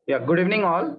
Yeah, good evening all.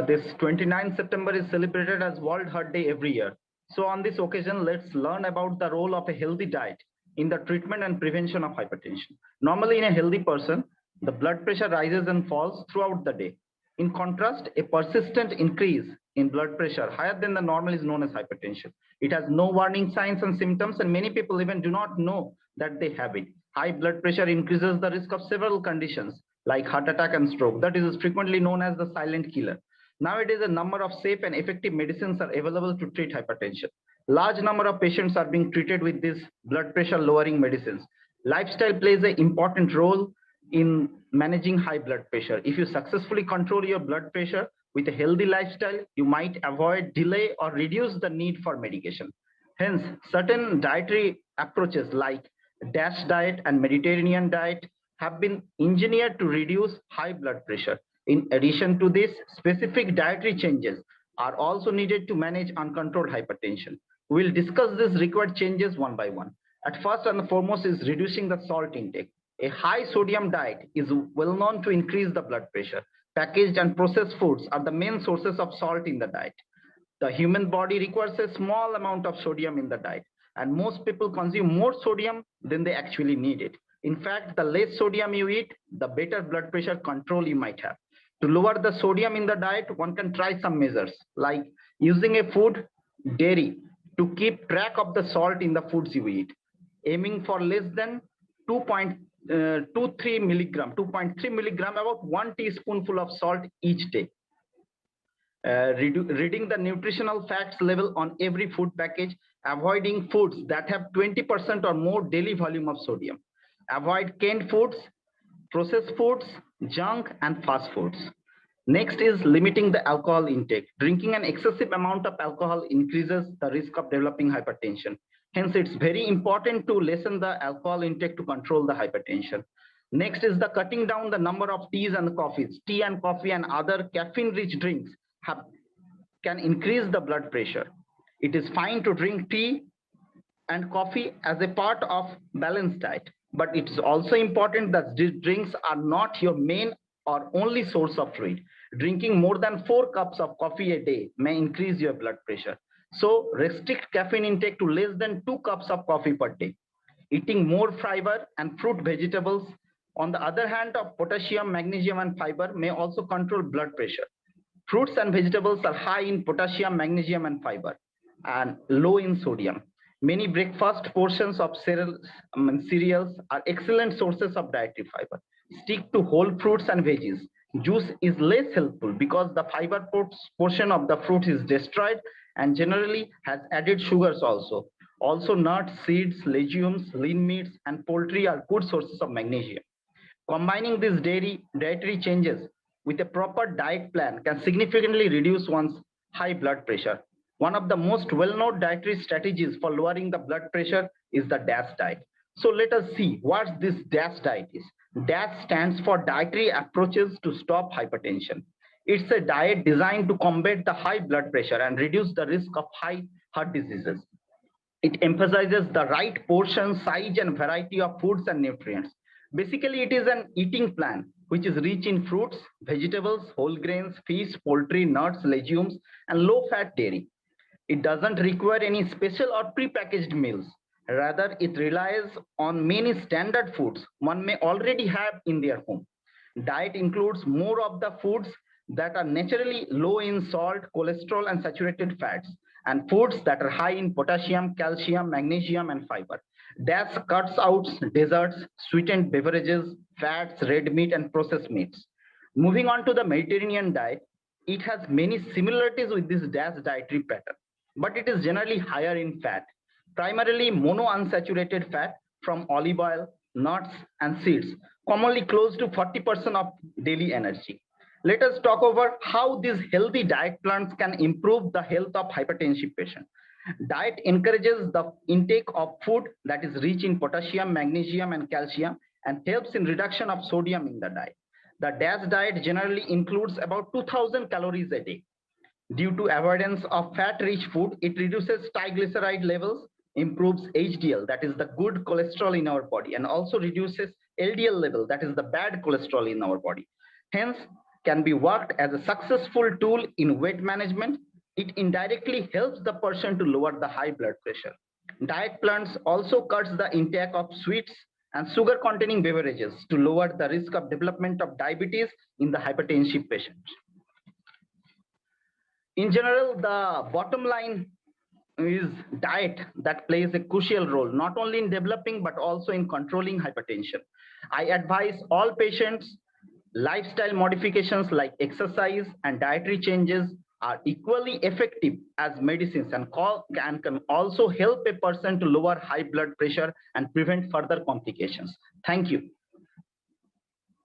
This 29th September is celebrated as World Heart Day every year. So on this occasion, let's learn about the role of a healthy diet in the treatment and prevention of hypertension. Normally in a healthy person, the blood pressure rises and falls throughout the day. In contrast, a persistent increase in blood pressure higher than the normal is known as hypertension. It has no warning signs and symptoms, and many people even do not know that they have it. High blood pressure increases the risk of several conditions like heart attack and stroke. That is frequently known as the silent killer. Nowadays, a number of safe and effective medicines are available to treat hypertension. Large number of patients are being treated with these blood pressure lowering medicines. Lifestyle plays an important role in managing high blood pressure. If you successfully control your blood pressure with a healthy lifestyle, you might avoid, delay, or reduce the need for medication. Hence, certain dietary approaches like DASH diet and Mediterranean diet have been engineered to reduce high blood pressure. In addition to this, specific dietary changes are also needed to manage uncontrolled hypertension. We'll discuss these required changes one by one. At first and foremost is reducing the salt intake. A high sodium diet is well known to increase the blood pressure. Packaged and processed foods are the main sources of salt in the diet. The human body requires a small amount of sodium in the diet, and most people consume more sodium than they actually need it. In fact, the less sodium you eat, the better blood pressure control you might have. To lower the sodium in the diet, one can try some measures like using a food dairy to keep track of the salt in the foods you eat, aiming for less than 2.23 milligram, 2.3 milligram, about 1 teaspoonful of salt each day. Reading the nutritional facts level on every food package, avoiding foods that have 20% or more daily volume of sodium. Avoid canned foods, processed foods, junk, and fast foods. Next is limiting the alcohol intake. Drinking an excessive amount of alcohol increases the risk of developing hypertension. Hence, it's very important to lessen the alcohol intake to control the hypertension. Next is the cutting down the number of teas and coffees. Tea and coffee and other caffeine-rich drinks can increase the blood pressure. It is fine to drink tea and coffee as a part of balanced diet, but it is also important that these drinks are not your main or only source of fluid. Drinking more than 4 cups of coffee a day may increase your blood pressure. So restrict caffeine intake to less than 2 cups of coffee per day. Eating more fiber and fruit vegetables, on the other hand, of potassium, magnesium, and fiber may also control blood pressure. Fruits and vegetables are high in potassium, magnesium, and fiber, and low in sodium. Many breakfast portions of cereals are excellent sources of dietary fiber. Stick to whole fruits and veggies. Juice is less helpful because the fiber portion of the fruit is destroyed and generally has added sugars also. Also, nuts, seeds, legumes, lean meats, and poultry are good sources of magnesium. Combining these dietary changes with a proper diet plan can significantly reduce one's high blood pressure. One of the most well-known dietary strategies for lowering the blood pressure is the DASH diet. So let us see what this DASH diet is. DASH stands for Dietary Approaches to Stop Hypertension. It's a diet designed to combat the high blood pressure and reduce the risk of high heart diseases. It emphasizes the right portion, size, and variety of foods and nutrients. Basically, it is an eating plan which is rich in fruits, vegetables, whole grains, fish, poultry, nuts, legumes, and low-fat dairy. It doesn't require any special or pre-packaged meals. Rather, it relies on many standard foods one may already have in their home. Diet includes more of the foods that are naturally low in salt, cholesterol, and saturated fats, and foods that are high in potassium, calcium, magnesium, and fiber. DASH cuts out desserts, sweetened beverages, fats, red meat, and processed meats. Moving on to the Mediterranean diet, it has many similarities with this DASH dietary pattern, but it is generally higher in fat, primarily monounsaturated fat from olive oil, nuts, and seeds, commonly close to 40% of daily energy. Let us talk over how these healthy diet plans can improve the health of hypertensive patients. Diet encourages the intake of food that is rich in potassium, magnesium, and calcium and helps in reduction of sodium in the diet. The DASH diet generally includes about 2000 calories a day. Due to avoidance of fat-rich food, it reduces triglyceride levels, improves HDL, that is the good cholesterol in our body, and also reduces LDL level, that is the bad cholesterol in our body. Hence, can be worked as a successful tool in weight management. It indirectly helps the person to lower the high blood pressure. Diet plans also cuts the intake of sweets and sugar containing beverages to lower the risk of development of diabetes in the hypertensive patients. In general, the bottom line is diet that plays a crucial role, not only in developing, but also in controlling hypertension. I advise all patients, lifestyle modifications like exercise and dietary changes are equally effective as medicines and can also help a person to lower high blood pressure and prevent further complications. Thank you.